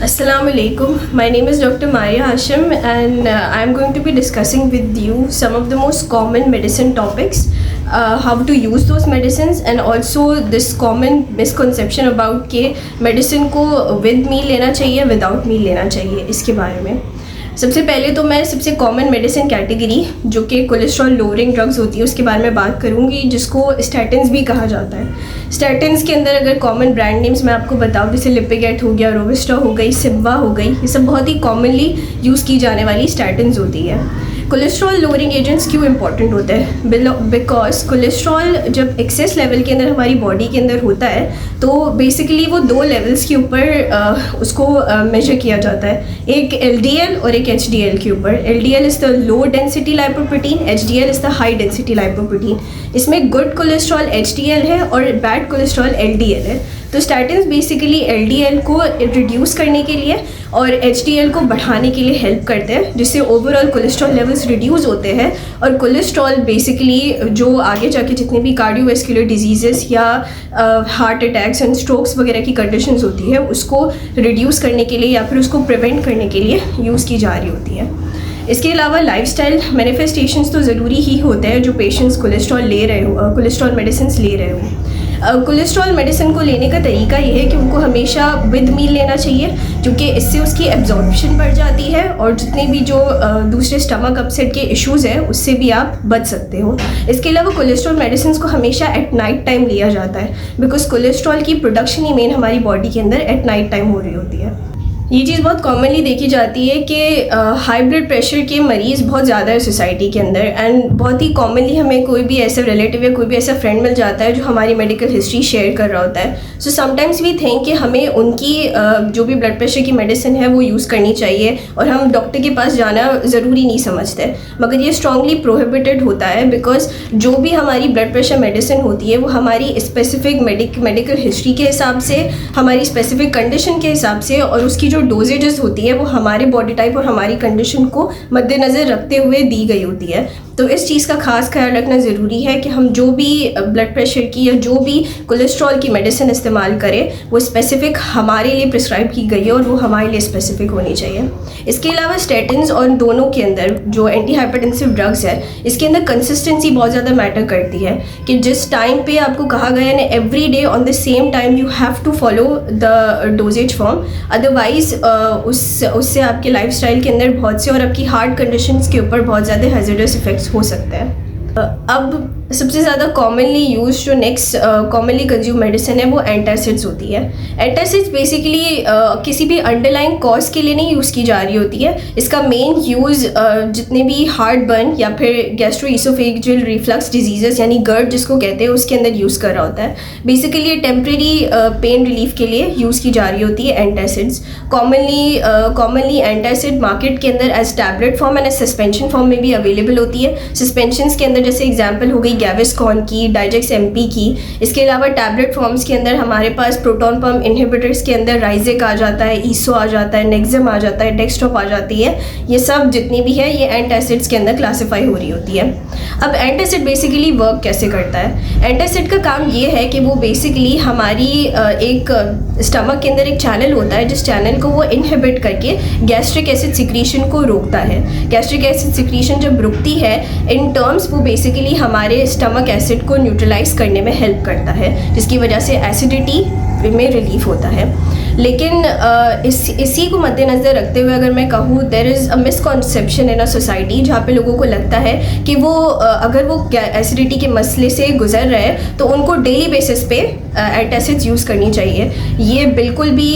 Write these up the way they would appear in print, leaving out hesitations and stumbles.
Assalamualaikum. My name is Dr. Maria Hashim, and I'm going to be discussing with you some of the most common medicine topics, how to use those medicines, and also this common misconception about कि medicine को with meal लेना चाहिए, without meal लेना चाहिए, इसके बारे में। सबसे पहले तो मैं सबसे कॉमन मेडिसिन कैटेगरी जो कि कोलेस्ट्रॉल लोअरिंग ड्रग्स होती है उसके बारे में बात करूँगी, जिसको स्टैटिन्स भी कहा जाता है। स्टैटिन्स के अंदर अगर कॉमन ब्रांड नेम्स मैं आपको बताऊँ, जैसे लिपिगेट हो गया, रोविस्टा हो गई, सिब्वा हो गई, ये सब बहुत ही कॉमनली यूज़ की जाने वाली स्टैटिन्स होती है। कोलेस्ट्रॉल लोअरिंग एजेंट्स क्यों इंपॉर्टेंट होते हैं? बिकॉज कोलेस्ट्रॉल जब एक्सेस लेवल के अंदर हमारी बॉडी के अंदर होता है तो बेसिकली वो दो लेवल्स के ऊपर उसको मेजर किया जाता है, एक LDL और एक HDL के ऊपर। LDL is the low density lipoprotein, HDL is the high density lipoprotein. इसमें गुड कोलेस्ट्रॉल HDL है और बैड कोलेस्ट्रॉल LDL है। तो स्टैटिन्स बेसिकली LDL को रिड्यूस करने के लिए और HDL को बढ़ाने के लिए हेल्प करते हैं, जिससे ओवरऑल कोलेस्ट्रॉल लेवल्स रिड्यूस होते हैं और कोलेस्ट्रॉल बेसिकली जो आगे जाके जितने भी कार्डियोवैस्कुलर डिजीज़ेस या हार्ट अटैक्स एंड स्ट्रोक्स वगैरह की कंडीशंस होती है उसको रिड्यूस करने के लिए या फिर उसको प्रिवेंट करने के लिए यूज़ की जा रही होती है। इसके अलावा लाइफस्टाइल मैनिफेस्टेशंस तो ज़रूरी ही होते हैं जो पेशेंट्स कोलेस्ट्रॉल ले रहे हो, कोलेस्ट्रॉल मेडिसिन ले रहे हो। कोलेस्ट्रॉल मेडिसिन को लेने का तरीका ये है कि उनको हमेशा विद मील लेना चाहिए, क्योंकि इससे उसकी एब्जॉर्प्शन बढ़ जाती है और जितने भी जो दूसरे स्टमक अपसेट के इश्यूज़ हैं उससे भी आप बच सकते हो। इसके अलावा कोलेस्ट्रॉल मेडिसिन को हमेशा एट नाइट टाइम लिया जाता है, बिकॉज कोलेस्ट्रॉल की प्रोडक्शन ही मेन हमारी बॉडी के अंदर एट नाइट टाइम हो रही होती है। ये चीज़ बहुत कॉमनली देखी जाती है कि हाई ब्लड प्रेशर के मरीज़ बहुत ज़्यादा है सोसाइटी के अंदर, एंड बहुत ही कॉमनली हमें कोई भी ऐसा रिलेटिव या कोई भी ऐसा फ्रेंड मिल जाता है जो हमारी मेडिकल हिस्ट्री शेयर कर रहा होता है। सो समटाइम्स वी थिंक कि हमें उनकी जो भी ब्लड प्रेशर की मेडिसिन है वो यूज़ करनी चाहिए और हम डॉक्टर के पास जाना ज़रूरी नहीं समझते, मगर ये स्ट्रांगली प्रोहिबिटेड होता है, बिकॉज जो भी हमारी ब्लड प्रेशर मेडिसिन होती है वो हमारी स्पेसिफिक मेडिकल हिस्ट्री के हिसाब से, हमारी स्पेसिफिक कंडीशन के हिसाब से और उसकी जो डोजेजेस होती है वो हमारे बॉडी टाइप और हमारी कंडीशन को मद्देनज़र रखते हुए दी गई होती है। तो इस चीज़ का खास ख्याल रखना ज़रूरी है कि हम जो भी ब्लड प्रेशर की या जो भी कोलेस्ट्रॉल की मेडिसिन इस्तेमाल करें वो स्पेसिफ़िक हमारे लिए प्रिस्क्राइब की गई है और वो हमारे लिए स्पेसिफ़िक होनी चाहिए। इसके अलावा स्टैटिन्स और दोनों के अंदर जो एंटी हाइपरटेंसिव ड्रग्स है इसके अंदर कंसिस्टेंसी बहुत ज़्यादा मैटर करती है कि जिस टाइम पे आपको कहा गया है ना every day on the same time you have to follow the doses form, otherwise उससे आपके लाइफस्टाइल के अंदर बहुत से और आपकी हार्ट कंडीशंस के ऊपर बहुत ज़्यादा हैज़र्डस इफेक्ट्स हो सकते हैं। अब सबसे ज़्यादा कॉमनली यूज जो नेक्स्ट कॉमनली कंज्यूम मेडिसिन है वो एंटासिड्स होती है। एंटासिड्स बेसिकली किसी भी अंडरलाइंग कॉज के लिए नहीं यूज़ की जा रही होती है। इसका मेन यूज़ जितने भी हार्ट बर्न या फिर गैस्ट्रोइसोफेजियल रिफ्लक्स डिजीजेस यानी GERD जिसको कहते हैं उसके अंदर यूज़ कर रहा होता है। बेसिकली ये टेम्प्रेरी पेन रिलीफ के लिए यूज़ की जा रही होती है एंटासिड्स। कॉमनली एंटासिड मार्केट के अंदर as tablet form and as suspension form में भी अवेलेबल होती है। सस्पेंशंस के अंदर जैसे एग्जांपल हो गई गैविस्कॉन की, डाइजेक्स MP की। इसके अलावा टैबलेट फॉर्म्स के अंदर हमारे पास प्रोटॉन पम्प इनहिबिटर्स के अंदर राइजेक आ जाता है, ईसो आ जाता है, नेक्सम आ जाता है, डेक्सटॉप आ जाती है। ये सब जितनी भी है ये एंटासिड्स के अंदर क्लासीफाई हो रही होती है। अब एंटासिड बेसिकली वर्क कैसे करता है? एंटासिड का काम ये है कि वो बेसिकली हमारी एक स्टमक के अंदर एक चैनल होता है जिस चैनल को वो इनहिबिट करके गैस्ट्रिक एसिड सिक्रीशन को रोकता है। गैस्ट्रिक एसिड सिक्रीशन जब रुकती है इन टर्म्स वो बेसिकली हमारे स्टमक एसिड को न्यूट्रलाइज करने में हेल्प करता है, जिसकी वजह से एसिडिटी में रिलीफ होता है। लेकिन इसी को मद्देनज़र रखते हुए अगर मैं कहूँ there is a misconception in a society जहाँ पे लोगों को लगता है कि वो अगर वो एसिडिटी के मसले से गुजर रहे हैं तो उनको डेली बेसिस पे एंटासिड्स यूज़ करनी चाहिए। ये बिल्कुल भी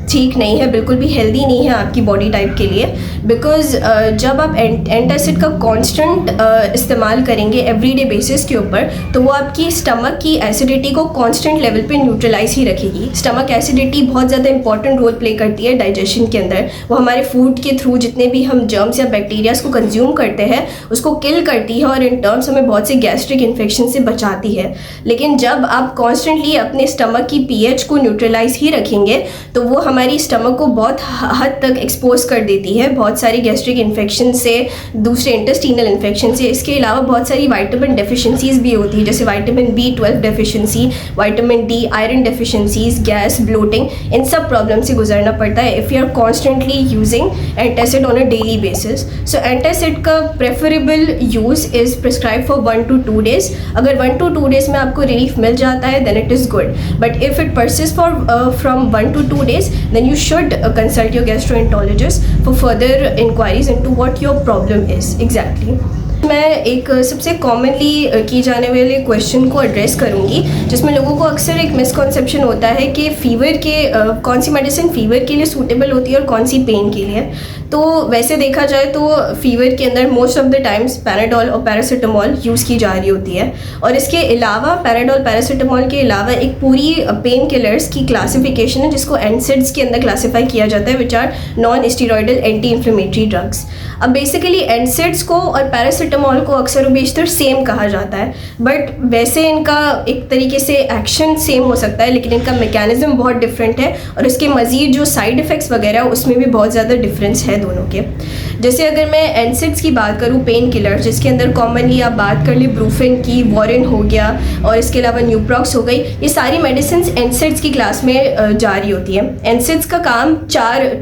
ठीक नहीं है, बिल्कुल भी हेल्दी नहीं है आपकी बॉडी टाइप के लिए, बिकॉज जब आप एंटासिड का कांस्टेंट इस्तेमाल करेंगे एवरीडे बेसिस के ऊपर तो वो आपकी स्टमक की एसिडिटी को कांस्टेंट लेवल पे न्यूट्रलाइज ही रखेगी। स्टमक एसिडिटी बहुत ज़्यादा इंपॉर्टेंट रोल प्ले करती है डाइजेशन के अंदर। वो हमारे फूड के थ्रू जितने भी हम जर्म्स या बैक्टीरियाज को कंज्यूम करते हैं उसको किल करती है और इन टर्म्स हमें बहुत से गैस्ट्रिक इन्फेक्शन से बचाती है। लेकिन जब आप कांस्टेंट कॉन्स्टेंटली अपने स्टमक की pH को न्यूट्रलाइज ही रखेंगे तो वो हमारी स्टमक को बहुत हद तक एक्सपोज कर देती है बहुत सारी गैस्ट्रिक इन्फेक्शन से, दूसरे इंटेस्टिनल इन्फेक्शन से। इसके अलावा बहुत सारी विटामिन डेफिशिएंसीज भी होती है, जैसे vitamin B12 deficiency, vitamin D, iron deficiencies, gas, bloating, इन सब प्रॉब्लम से गुजरना पड़ता है if you are constantly using antacid on a daily basis. So antacid का preferable use is prescribe for 1 to 2 days। अगर 1 to 2 days में आपको रिलीफ मिल जाता है then it is good, but if it persist for from 1 to 2 days then you should consult your gastroenterologist for further inquiries into what your problem is exactly। मैं एक सबसे commonly की जाने वाले क्वेश्चन को एड्रेस करूंगी जिसमें लोगों को अक्सर एक मिसकॉन्सेप्शन होता है कि फ़ीवर के कौन सी मेडिसिन फ़ीवर के लिए सूटेबल होती है और कौन सी पेन के लिए। तो वैसे देखा जाए तो फ़ीवर के अंदर most of the times paradol और पैरासीटामोल यूज़ की जा रही होती है, और इसके अलावा पैराडोल पैरासीटामोल के अलावा एक पूरी पेन किलर्स की क्लासिफिकेशन है जिसको एनसिड्स के अंदर क्लासीफाई किया जाता है, which are non steroidal anti inflammatory drugs. अब बेसिकली एनसिड्स को और पैरासीटामोल को अक्सर बेशतर सेम कहा जाता है, बट वैसे इनका एक तरीके से एक्शन सेम हो सकता है लेकिन इनका मैकेनिज्म बहुत डिफरेंट है, और इसके मज़ीद जो साइड इफ़ेक्ट्स वगैरह उसमें भी बहुत ज़्यादा डिफरेंस है दोनों के। जैसे अगर मैं एनसिड्स की बात करूँ, पेन किलर जिसके अंदर कॉमनली आप बात कर ली ब्रूफेन की, वॉरेन हो गया और इसके अलावा न्यूप्रॉक्स हो गई, ये सारी मेडिसिन एनसिड्स की क्लास में जा रही होती है। एनसिड्स का काम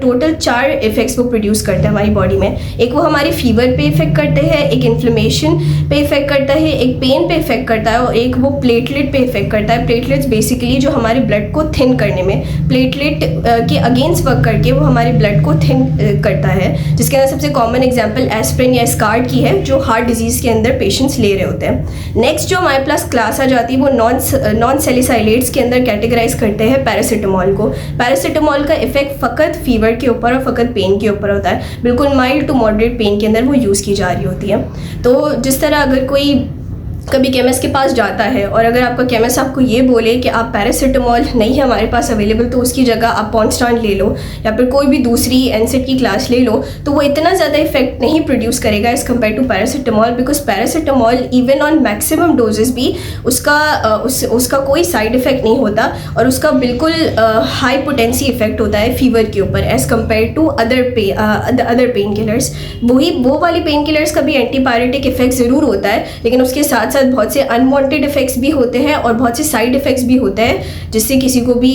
टोटल चार इफेक्ट्स वो प्रोड्यूस करता है हमारी बॉडी में। एक वो हमारी फीवर पे इफेक्ट करते हैं, एक इन्फ्लेमेशन पे इफेक्ट करता है, एक पेन पे इफेक्ट करता है और एक वो प्लेटलेट पे इफेक्ट करता है। प्लेटलेट्स बेसिकली जो हमारे ब्लड को थिन करने में, प्लेटलेट के अगेंस्ट वर्क करके वो हमारे ब्लड को थिन करता है, जिसके अंदर सबसे कॉमन एग्जांपल एस्प्रिन या स्कार्ड की है जो हार्ट डिजीज़ के अंदर पेशेंट्स ले रहे होते हैं। नेक्स्ट जो हमारे पास क्लास आ जाती है वो नॉन सैलिसाइलेट्स के अंदर कैटेगराइज करते हैं पैरासीटामोल को। पैरासीटामोल का इफेक्ट फ़कत फीवर के ऊपर और फ़कत पेन के ऊपर होता है, बिल्कुल माइल्ड टू मॉडरेट पेन के अंदर वो यूज़ की जा रही होती है। तो जिस तरह अगर कोई कभी केमिस्ट के पास जाता है और अगर आपका केमिस्ट आपको ये बोले कि आप पैरासीटामोल नहीं है हमारे पास अवेलेबल तो उसकी जगह आप पॉन्स्टान ले लो या फिर कोई भी दूसरी एनसिड की क्लास ले लो, तो वो इतना ज़्यादा इफेक्ट नहीं प्रोड्यूस करेगा as compare to paracetamol, because paracetamol even on maximum doses भी उसका कोई साइड इफेक्ट नहीं होता और उसका बिल्कुल हाई पोटेंसी इफेक्ट होता है फीवर के ऊपर as compare to other painkillers. वो वाली पेन किलर्स का भी एंटीपायरेटिक इफेक्ट ज़रूर होता है, लेकिन उसके साथ साथ बहुत से अनवांटेड इफेक्ट्स भी होते हैं और बहुत से साइड इफेक्ट्स भी होते हैं जिससे किसी को भी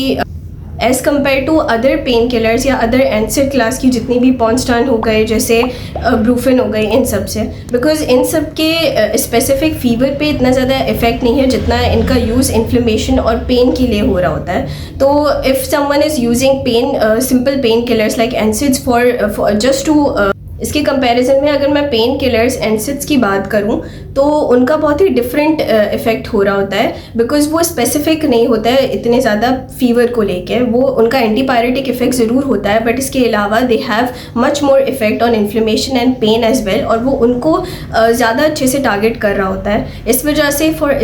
as compare to other painkillers या अदर एनसिड क्लास की जितनी भी पॉन्स्टान हो गए जैसे ब्रूफेन हो गए, इन सब से, बिकॉज इन सब के स्पेसिफिक फीवर पे इतना ज़्यादा इफेक्ट नहीं है जितना इनका यूज़ इन्फ्लेमेशन और पेन के लिए हो रहा होता है। तो if someone is using simple pain killers like NSAIDs for just to इसके कंपैरिजन में अगर मैं पेन किलर्स एनसिड्स की बात करूं तो उनका बहुत ही डिफरेंट इफेक्ट हो रहा होता है, बिकॉज वो स्पेसिफिक नहीं होता है इतने ज़्यादा फीवर को लेके। वो उनका एंटीपायरेटिक इफेक्ट ज़रूर होता है बट इसके अलावा they have much more effect on inflammation and pain as well, और वो उनको ज़्यादा अच्छे से टारगेट कर रहा होता है। इस वजह से फॉर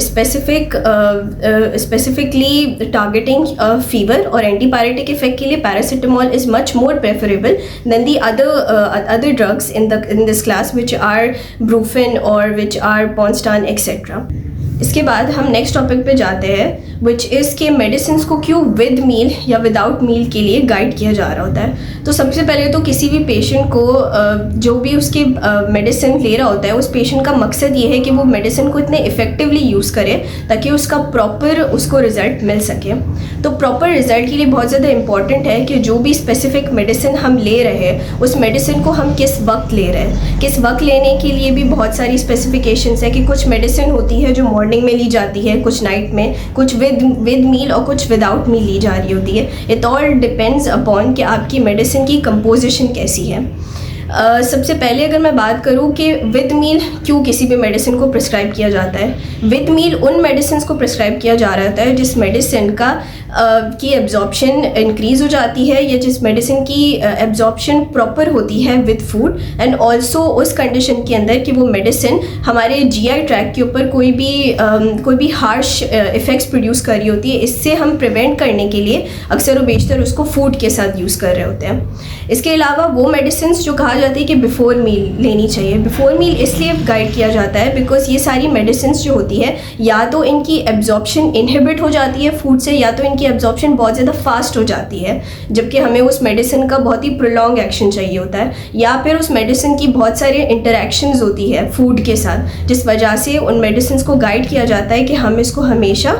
स्पेसिफिकली टारगेटिंग फीवर और एंटीपायरेटिक इफेक्ट के लिए paracetamol is much more preferable than the other drugs in this class which are brufen or which are ponstan etc. इसके बाद हम नेक्स्ट टॉपिक पे जाते हैं विच इज़ के मेडिसिन को क्यों विद मील या विदाउट मील के लिए गाइड किया जा रहा होता है। तो सबसे पहले तो किसी भी पेशेंट को जो भी उसकी मेडिसिन ले रहा होता है उस पेशेंट का मकसद ये है कि वो मेडिसिन को इतने इफेक्टिवली यूज़ करे ताकि उसका प्रॉपर उसको रिज़ल्ट मिल सके। तो प्रॉपर रिज़ल्ट के लिए बहुत ज़्यादा इंपॉर्टेंट है कि जो भी स्पेसिफिक मेडिसिन हम ले रहे हैं उस मेडिसिन को हम किस वक्त ले रहे हैं। किस वक्त लेने के लिए भी बहुत सारी स्पेसिफिकेशंस है कि कुछ मेडिसिन होती है जो मॉर्निंग में ली जाती है, कुछ नाइट में, कुछ विद मील और कुछ विदाउट मील ली जा रही होती है। इट ऑल डिपेंड्स अपॉन कि आपकी मेडिसिन की कंपोजिशन कैसी है। सबसे पहले अगर मैं बात करूं कि विद मील क्यों किसी भी मेडिसिन को प्रिस्क्राइब किया जाता है। विद मील उन मेडिसिन को प्रिस्क्राइब किया जा रहा होता है जिस मेडिसिन का की एब्जॉर्प्शन इंक्रीज़ हो जाती है या जिस मेडिसिन की एब्जॉर्प्शन प्रॉपर होती है विद फूड, एंड ऑल्सो उस कंडीशन के अंदर कि वो मेडिसिन हमारे जीआई ट्रैक के ऊपर कोई भी हार्श इफ़ेक्ट्स प्रोड्यूस कर रही होती है। इससे हम प्रिवेंट करने के लिए अक्सर व बेशतर उसको फूड के साथ यूज़ कर रहे होते हैं। इसके अलावा वो मेडिसिन जो कहा जाता है कि बिफोर मील लेनी चाहिए। बिफोर मील इसलिए गाइड किया जाता है बिकॉज ये सारी मेडिसिन जो होती है या तो इनकी एब्जॉर्प्शन इनहिबिट हो जाती है फूड से, या तो इनकी एब्जॉर्प्शन बहुत ज़्यादा फास्ट हो जाती है, जबकि हमें उस मेडिसिन का बहुत ही प्रोलॉन्ग एक्शन चाहिए होता है, या फिर उस मेडिसिन की बहुत सारी इंटरेक्शंस होती है फूड के साथ, जिस वजह से उन मेडिसिन को गाइड किया जाता है कि हम इसको हमेशा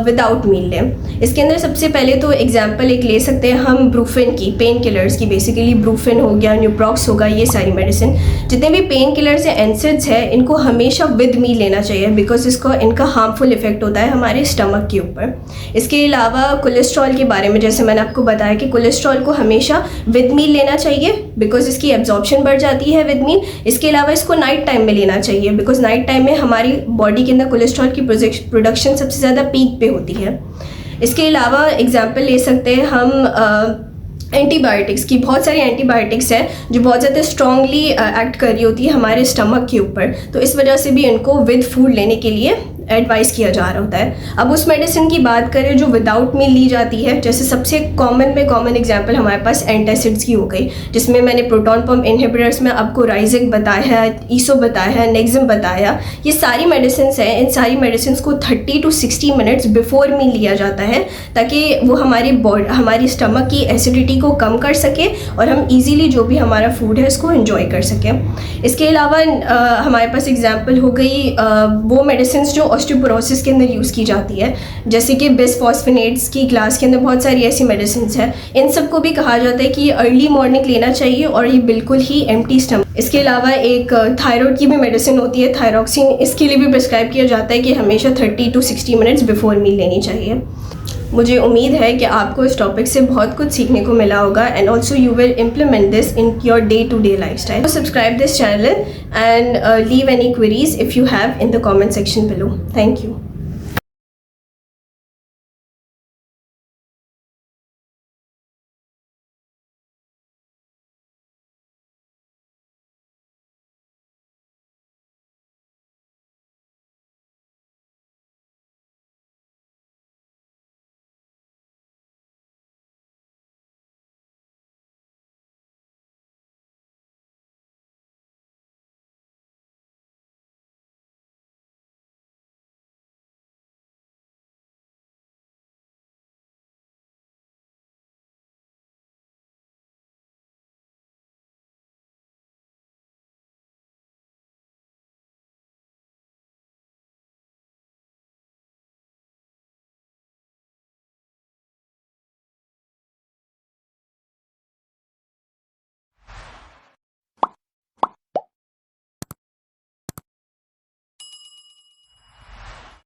विदाउट मील लें। इसके अंदर सबसे पहले तो एग्जांपल एक ले सकते हैं हम ब्रूफेन की, पेन किलर्स की। बेसिकली ब्रूफेन हो गया, न्यूप्रॉक्स होगा, ये सारी मेडिसिन जितने भी पेन किलर्स या एनसिड्स है इनको हमेशा विद मील लेना चाहिए बिकॉज इनका हार्मफुल इफेक्ट होता है हमारे स्टमक के ऊपर। इसके अलावा कोलेस्ट्रॉल के बारे में जैसे मैंने आपको बताया कि कोलेस्ट्रॉल को हमेशा विद मील लेना चाहिए बिकॉज इसकी एब्जॉर्प्शन बढ़ जाती है विद मील। इसके अलावा इसको नाइट टाइम में लेना चाहिए बिकॉज नाइट टाइम में हमारी बॉडी के अंदर कोलेस्ट्रॉल की प्रोडक्शन सबसे ज़्यादा पीक पे होती है। इसके अलावा एग्जाम्पल ले सकते हैं हम एंटीबायोटिक्स की। बहुत सारी एंटीबायोटिक्स है जो बहुत ज़्यादा स्ट्रांगली एक्ट कर रही होती है हमारे स्टमक के ऊपर, तो इस वजह से भी इनको विद फूड लेने के लिए एडवाइस किया जा रहा होता है। अब उस मेडिसिन की बात करें जो विदाउट मील ली जाती है, जैसे सबसे कॉमन एग्जांपल हमारे पास एंटासिड्स की हो गई, जिसमें मैंने प्रोटॉन पंप इनहिबिटर्स में आपको राइजिक बताया है, ईसो बताया है, नेक्सिम बताया। ये सारी मेडिसिन हैं, इन सारी मेडिसिन को 30 to 60 मिनट्स बिफोर मील लिया जाता है ताकि वो हमारी स्टमक की एसिडिटी को कम कर सके और हम ईजीली जो भी हमारा फूड है उसको इन्जॉय कर सकें। इसके अलावा हमारे पास एग्जाम्पल हो गई वो मेडिसिन जो ऑस्टियोपोरोसिस के अंदर यूज़ की जाती है, जैसे कि बिसफॉस्फेनेट्स की क्लास के अंदर बहुत सारी ऐसी मेडिसिन है। इन सब को भी कहा जाता है कि ये अर्ली मॉर्निंग लेना चाहिए और ये बिल्कुल ही एम्प्टी स्टमक। इसके अलावा एक थायराइड की भी मेडिसिन होती है थायरॉक्सिन, इसके लिए भी प्रिस्क्राइब किया जाता है कि हमेशा 30 to 60 मिनट्स बिफोर मील लेनी चाहिए। मुझे उम्मीद है कि आपको इस टॉपिक से बहुत कुछ सीखने को मिला होगा and also you will implement this in your day to day lifestyle. Subscribe this channel and leave any queries if you have in the comment section below. Thank you.